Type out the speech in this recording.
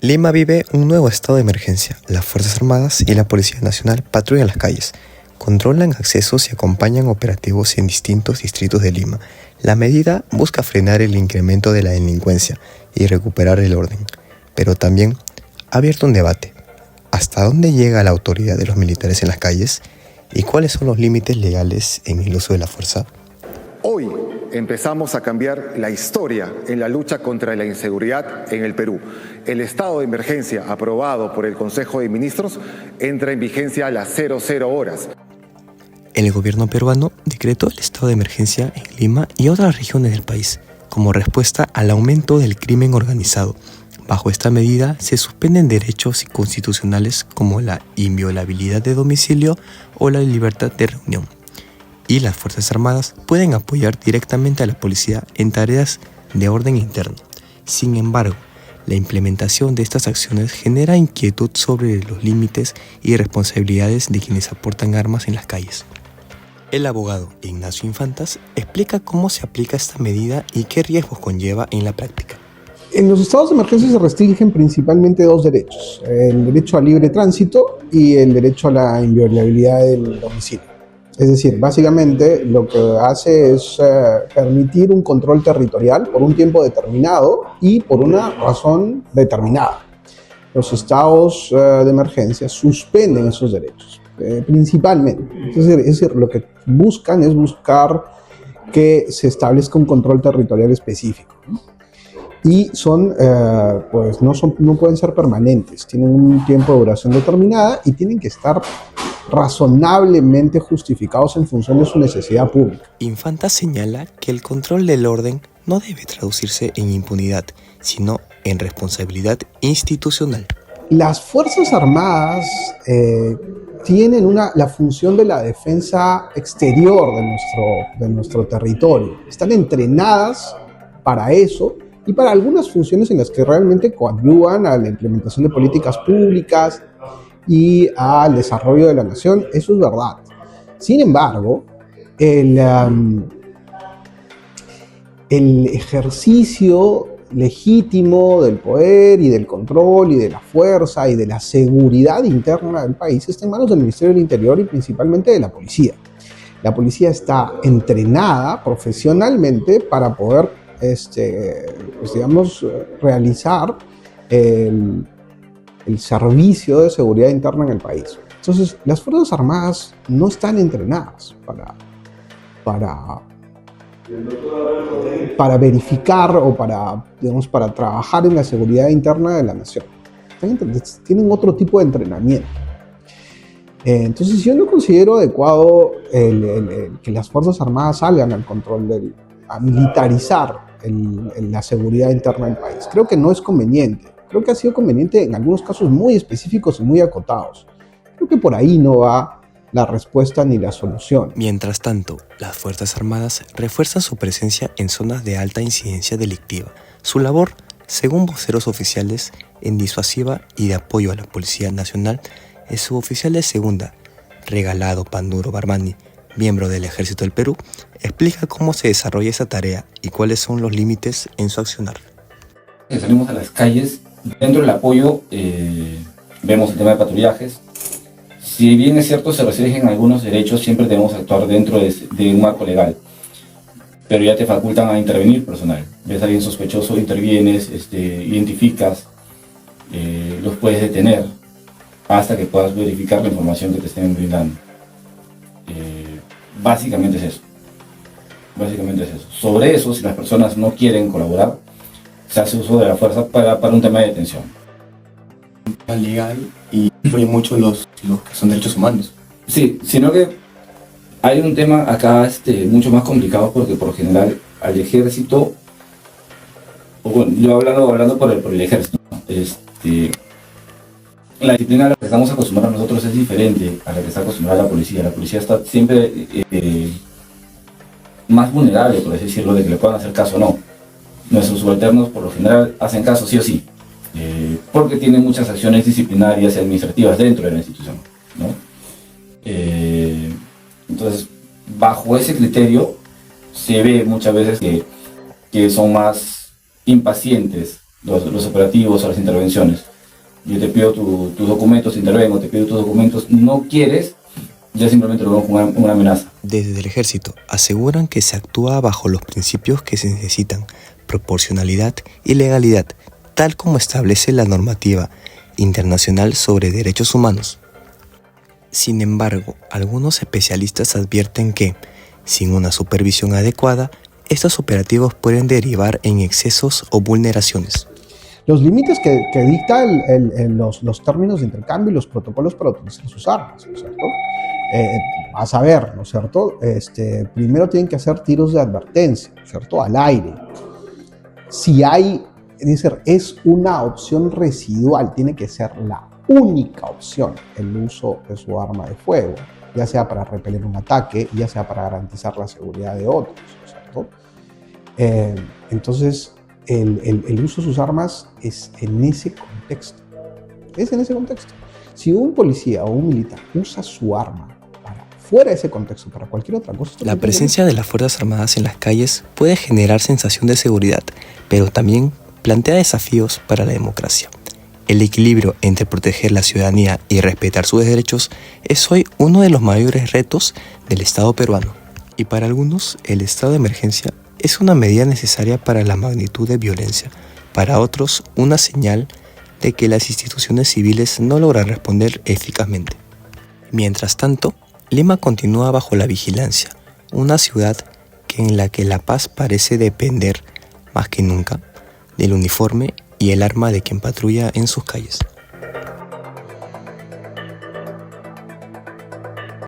Lima vive un nuevo estado de emergencia. Las Fuerzas Armadas y la Policía Nacional patrullan las calles, controlan accesos y acompañan operativos en distintos distritos de Lima. La medida busca frenar el incremento de la delincuencia y recuperar el orden, pero también ha abierto un debate. ¿Hasta dónde llega la autoridad de los militares en las calles? ¿Y cuáles son los límites legales en el uso de la fuerza? Hoy empezamos a cambiar la historia en la lucha contra la inseguridad en el Perú. El estado de emergencia aprobado por el Consejo de Ministros entra en vigencia a las 00 horas. El gobierno peruano decretó el estado de emergencia en Lima y otras regiones del país como respuesta al aumento del crimen organizado. Bajo esta medida se suspenden derechos constitucionales como la inviolabilidad de domicilio o la libertad de reunión. Y las Fuerzas Armadas pueden apoyar directamente a la policía en tareas de orden interno. Sin embargo, la implementación de estas acciones genera inquietud sobre los límites y responsabilidades de quienes aportan armas en las calles. El abogado Ignacio Infantas explica cómo se aplica esta medida y qué riesgos conlleva en la práctica. En los estados de emergencia se restringen principalmente dos derechos: el derecho al libre tránsito y el derecho a la inviolabilidad del domicilio. Es decir, básicamente lo que hace es permitir un control territorial por un tiempo determinado y por una razón determinada. Los estados de emergencia suspenden esos derechos, principalmente. Es decir, lo que buscan es buscar que se establezca un control territorial específico, ¿no? Y no pueden ser permanentes, tienen un tiempo de duración determinada y tienen que estar razonablemente justificados en función de su necesidad pública. Infanta señala que el control del orden no debe traducirse en impunidad, sino en responsabilidad institucional. Las Fuerzas Armadas tienen la función de la defensa exterior de nuestro territorio. Están entrenadas para eso y para algunas funciones en las que realmente coadyuvan a la implementación de políticas públicas y al desarrollo de la nación. Eso es verdad. Sin embargo, el ejercicio legítimo del poder y del control y de la fuerza y de la seguridad interna del país está en manos del Ministerio del Interior y principalmente de la policía. La policía está entrenada profesionalmente para poder realizar el servicio de seguridad interna en el país. Entonces, las Fuerzas Armadas no están entrenadas para verificar o para trabajar en la seguridad interna de la nación. Tienen otro tipo de entrenamiento. Entonces, yo no considero adecuado que las Fuerzas Armadas salgan al control a militarizar la seguridad interna del país. Creo que no es conveniente. Creo que ha sido conveniente en algunos casos muy específicos y muy acotados. Creo que por ahí no va la respuesta ni la solución. Mientras tanto, las Fuerzas Armadas refuerzan su presencia en zonas de alta incidencia delictiva. Su labor, según voceros oficiales, en disuasiva y de apoyo a la Policía Nacional, es suboficial de segunda, Regalado Panduro Barmani, miembro del Ejército del Perú, explica cómo se desarrolla esa tarea y cuáles son los límites en su accionar. Salimos a las calles, dentro del apoyo vemos el tema de patrullajes. Si bien es cierto se restringen algunos derechos, siempre debemos actuar dentro de un marco legal, pero ya te facultan a intervenir personal. Ves a alguien sospechoso, intervienes, identificas, los puedes detener hasta que puedas verificar la información que te estén brindando. Básicamente es eso. Sobre eso, si las personas no quieren colaborar, se hace uso de la fuerza para un tema de detención. Legal y influye mucho los que son derechos humanos. Sí, sino que hay un tema acá mucho más complicado porque por lo general al ejército, yo hablando por el ejército, la disciplina a la que estamos acostumbrados nosotros es diferente a la que está acostumbrada la policía. La policía está siempre más vulnerable, por así decirlo, de que le puedan hacer caso o no. Nuestros subalternos por lo general hacen caso sí o sí, porque tienen muchas acciones disciplinarias y administrativas dentro de la institución, ¿no? Entonces, bajo ese criterio, se ve muchas veces que son más impacientes los operativos o las intervenciones. yo te pido tus documentos, intervengo, te pido tus documentos, no quieres, ya simplemente lo vemos como una amenaza. Desde el ejército aseguran que se actúa bajo los principios que se necesitan, proporcionalidad y legalidad, tal como establece la normativa internacional sobre derechos humanos. Sin embargo, algunos especialistas advierten que, sin una supervisión adecuada, estos operativos pueden derivar en excesos o vulneraciones. Los límites que dicta los términos de intercambio y los protocolos para utilizar sus armas, ¿no es cierto? A saber, ¿no es cierto? Primero tienen que hacer tiros de advertencia, ¿no es cierto? Al aire. Si hay, es una opción residual, tiene que ser la única opción el uso de su arma de fuego, ya sea para repeler un ataque, ya sea para garantizar la seguridad de otros, ¿no es cierto? Entonces, el uso de sus armas es en ese contexto. Es en ese contexto. Si un policía o un militar usa su arma para fuera de ese contexto, para cualquier otra cosa... La presencia de las Fuerzas Armadas en las calles puede generar sensación de seguridad, pero también plantea desafíos para la democracia. El equilibrio entre proteger la ciudadanía y respetar sus derechos es hoy uno de los mayores retos del Estado peruano. Y para algunos, el estado de emergencia es una medida necesaria para la magnitud de violencia. Para otros, una señal de que las instituciones civiles no logran responder eficazmente. Mientras tanto, Lima continúa bajo la vigilancia, una ciudad en la que la paz parece depender, más que nunca, del uniforme y el arma de quien patrulla en sus calles.